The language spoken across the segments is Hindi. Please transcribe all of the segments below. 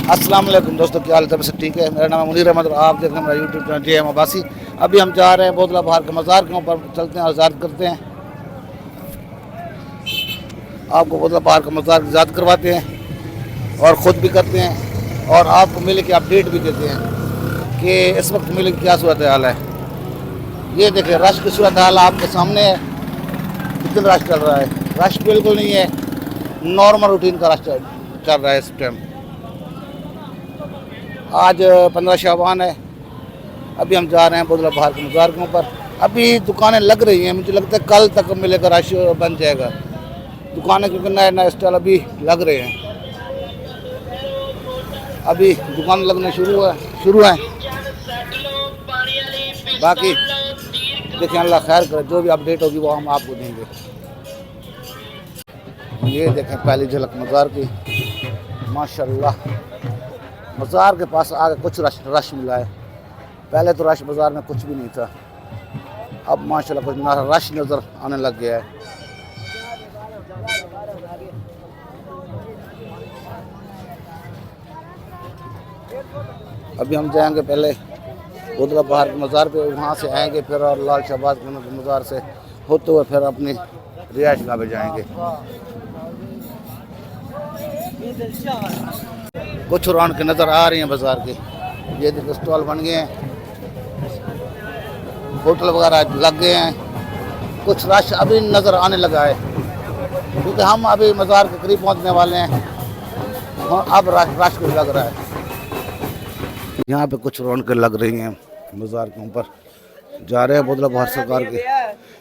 अस्सलाम वालेकुम दोस्तों, क्या हाल है? सब ठीक है। मेरा नाम है मुनीर अहमद और आप देख रहे हैं मेरा यूट्यूब चैनल JM अब्बासी। अभी हम जा रहे हैं बोतला बहार के मज़ार के ऊपर, चलते हैं और ज़ियारत करते हैं। आपको बोतला बहार का मज़ार की ज़ियारत करवाते हैं और ख़ुद भी करते हैं और आपको मेले की अपडेट भी देते हैं कि इस वक्त मेले की क्या सूरत हाल है। ये देखें, रश की सूरत हाल आपके सामने है। कितना रश चल रहा है? रश बिल्कुल नहीं है, नॉर्मल रूटीन का रश चल रहा है इस टाइम। आज 15 शाबान है। अभी हम जा रहे हैं बोतला बहार के मज़ार के ऊपर। अभी दुकानें लग रही हैं, मुझे लगता है कल तक मेले का रश बन जाएगा दुकानें, क्योंकि नए नए स्टॉल अभी लग रहे हैं। अभी दुकान लगने शुरू हैं। बाकी देखिए, अल्लाह खैर करे, जो भी अपडेट होगी वो हम आपको देंगे। ये देखें पहली झलक मज़ार की, माशाल्लाह। मज़ार के पास आगे कुछ रश मिला है। पहले तो रश बाज़ार में कुछ भी नहीं था, अब माशाल्लाह कुछ रश नज़र आने लग गया है। अभी हम जाएंगे पहले बोतला बहार के मज़ार पे, वहाँ से आएंगे फिर और लाल शहबाज के मज़ार से होते हुए फिर अपनी रिहाइश गाह पे जाएंगे। कुछ रौनक नज़र आ रही हैं बाज़ार की। ये देखो स्टॉल बन गए हैं, होटल वगैरह लग गए हैं। कुछ रश अभी नज़र आने लगा है, क्योंकि हम अभी मज़ार के करीब पहुंचने वाले हैं और अब रश कुछ लग रहा है। यहाँ पे कुछ रौनक लग रही हैं मज़ार के ऊपर। जा रहे हैं बोतला बहार सरकार के,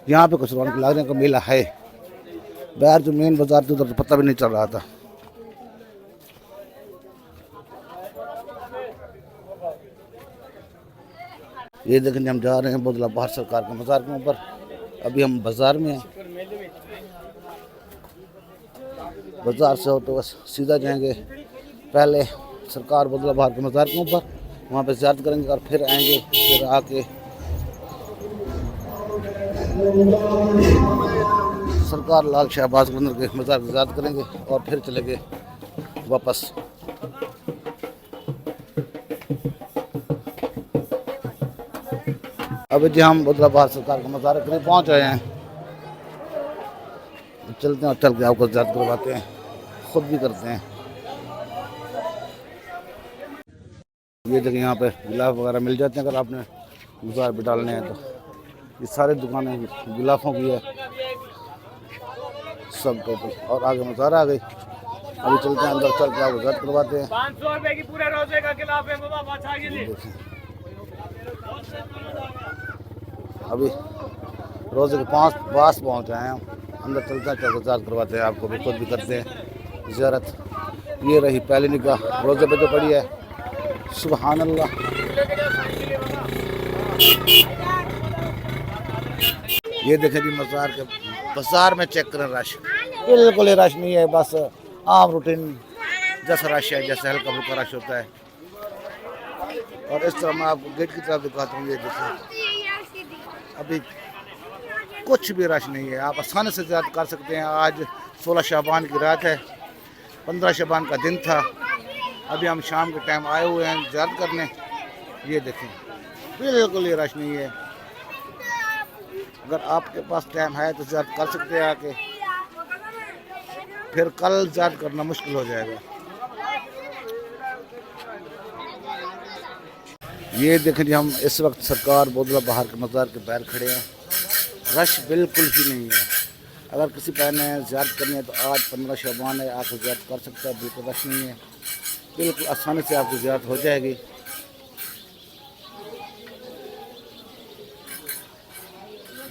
यहाँ पे कुछ रौनक लग रहे हैं। का मेला है बाहर, जो मेन बाज़ार थी उधर तो पता भी नहीं चल रहा था। ये देखें, हम जा रहे हैं बोतला बहार सरकार के मज़ार के ऊपर। अभी हम बाज़ार में हैं, बाज़ार से होते हुए सीधा जाएंगे पहले सरकार बोतला बहार के मज़ार के ऊपर, वहाँ पे ज़ियारत करेंगे और फिर आएंगे, फिर आके सरकार लाल शहबाज बंदर के मज़ार की ज़ियारत करेंगे और फिर चलेंगे वापस। अभी जी हम बोतला बहार सरकार के मज़ार के करीब पहुँच रहे हैं। चलते हैं और चल के आपको ज़ियारत करवाते हैं, ख़ुद भी करते हैं। ये जगह यहाँ पे गिलाफ वगैरह मिल जाते हैं अगर आपने मज़ार पे डालने हैं तो। ये सारी दुकानें गिलाफों की है सब टोटल। और आगे मज़ार आ गई। अभी चलते हैं अंदर, चल के आपको ज़ियारत करवाते हैं। 500 रुपए की पूरे रोजे का गिलाफ है बाबा। अभी रोज़े के पास पहुँच आए हैं हम। अंदर चलते हैं, चल के ज़ियारत करवाते हैं, आपको भी खुद भी करते हैं ज़ियारत। ये रही पहली निगाह रोज़े पे जो पड़ी है। सुभान अल्लाह। ये देखें जी मज़ार के बाज़ार में चेक करें रश, बिल्कुल ही रश नहीं है, बस आम रूटीन जैसा रश है, जैसे हल्का फुल्का रश होता है। और इस तरह मैं आपको गेट की तरफ दिखाता हूँ। ये देखिए, अभी कुछ भी रश नहीं है, आप आसानी से ज़ियारत कर सकते हैं। आज 16 शाबान की रात है, 15 शाबान का दिन था। अभी हम शाम के टाइम आए हुए हैं ज़ियारत करने। ये देखें, बिल्कुल ये रश नहीं है। अगर आपके पास टाइम है तो ज़ियारत कर सकते हैं आके, फिर कल ज़ियारत करना मुश्किल हो जाएगा। ये देखें जी, हम इस वक्त सरकार बोतला बहार के मज़ार के बाहर खड़े हैं। रश बिल्कुल ही नहीं है। अगर किसी भाई ने ज़ियारत करनी है तो आज 15 शाबान है, आकर ज़ियारत कर सकता है। बिल्कुल रश नहीं है, बिल्कुल आसानी से आपकी ज़ियारत हो जाएगी।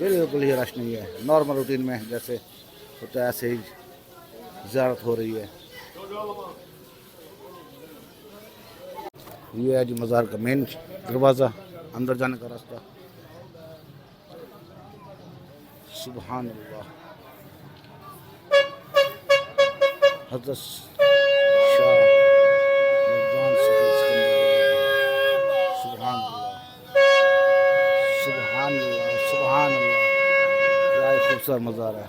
बिल्कुल ही रश नहीं है, नॉर्मल रूटीन में जैसे होता है ऐसे ही ज़ियारत हो रही है। ये है जी मज़ार का मेन दरवाज़ा, अंदर जाने का रास्ता। सुभान अल्लाह। हज़रत शाह मर्दान सफी सिकंदर। सुभान अल्लाह, सुभान अल्लाह, सुभान अल्लाह। क्या खूबसूरत मज़ार है।